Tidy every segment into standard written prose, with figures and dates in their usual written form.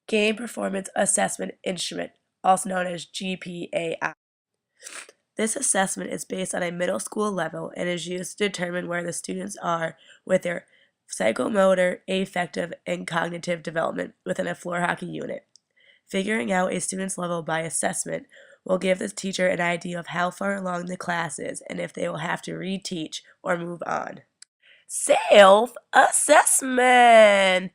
Game Performance Assessment Instrument, also known as GPAI. This assessment is based on a middle school level and is used to determine where the students are with their psychomotor, affective, and cognitive development within a floor hockey unit. Figuring out a student's level by assessment will give the teacher an idea of how far along the class is and if they will have to reteach or move on. Self-assessment.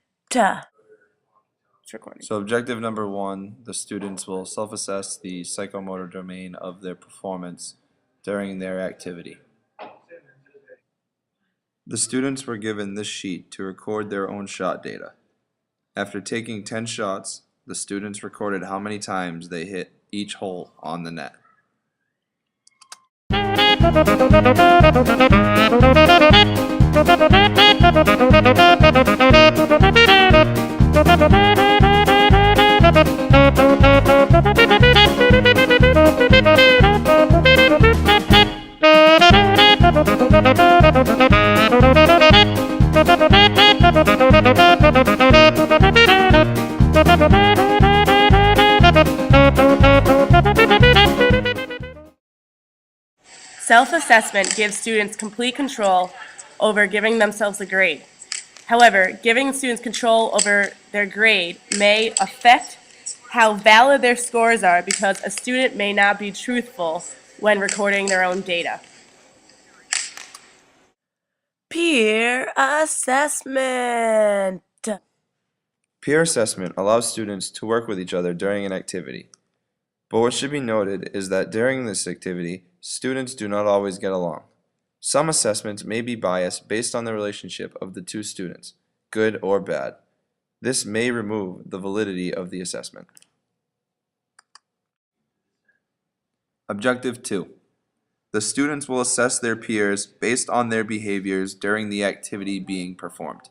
It's recording. So objective number 1, the students will self-assess the psychomotor domain of their performance during their activity. The students were given this sheet to record their own shot data. After taking 10 shots, the students recorded how many times they hit each hole on the net. Self-assessment gives students complete control over giving themselves a grade. However, giving students control over their grade may affect how valid their scores are because a student may not be truthful when recording their own data. Peer assessment. Peer assessment allows students to work with each other during an activity. But what should be noted is that during this activity, students do not always get along. Some assessments may be biased based on the relationship of the two students, good or bad. This may remove the validity of the assessment. Objective 2. The students will assess their peers based on their behaviors during the activity being performed.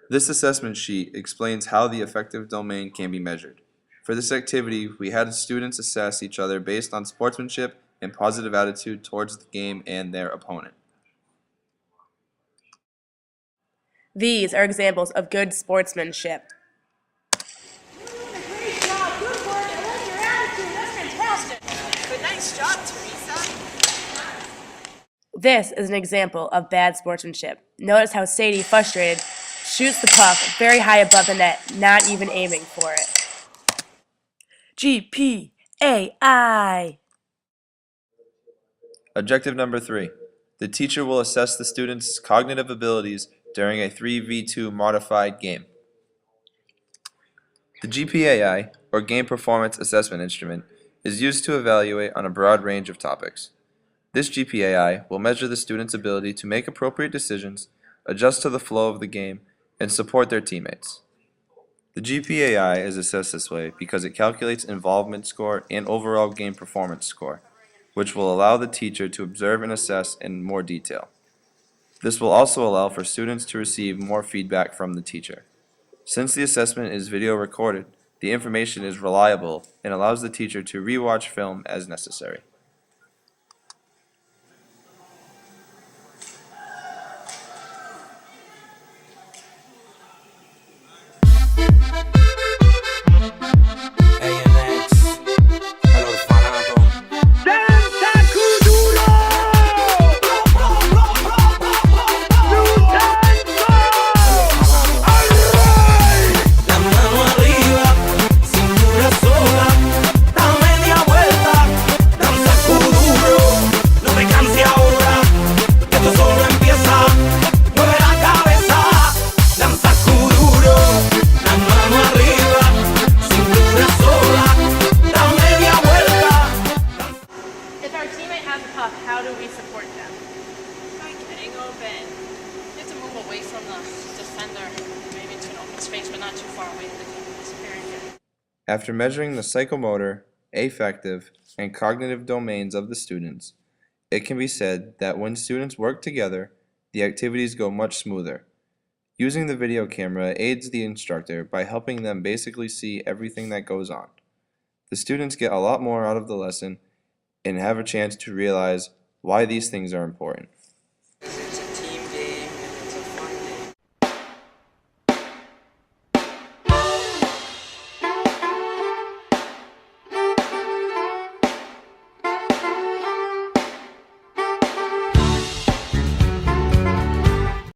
This assessment sheet explains how the affective domain can be measured. For this activity, we had students assess each other based on sportsmanship and positive attitude towards the game and their opponent. These are examples of good sportsmanship. Great job, good work, I like your attitude, that's fantastic. But nice job, Teresa. This is an example of bad sportsmanship. Notice how Sadie, frustrated, shoots the puck very high above the net, not even aiming for it. GPAI. Objective number 3. The teacher will assess the students' cognitive abilities during a 3v2 modified game. The GPAI, or Game Performance Assessment Instrument, is used to evaluate on a broad range of topics. This GPAI will measure the students' ability to make appropriate decisions, adjust to the flow of the game, and support their teammates. The GPAI is assessed this way because it calculates involvement score and overall game performance score, which will allow the teacher to observe and assess in more detail. This will also allow for students to receive more feedback from the teacher. Since the assessment is video recorded, the information is reliable and allows the teacher to re-watch film as necessary. How do we support them? By getting open. You have to move away from the defender, maybe to an open space, but not too far away. It's very good. After measuring the psychomotor, affective, and cognitive domains of the students, it can be said that when students work together, the activities go much smoother. Using the video camera aids the instructor by helping them basically see everything that goes on. The students get a lot more out of the lesson and have a chance to realize why these things are important.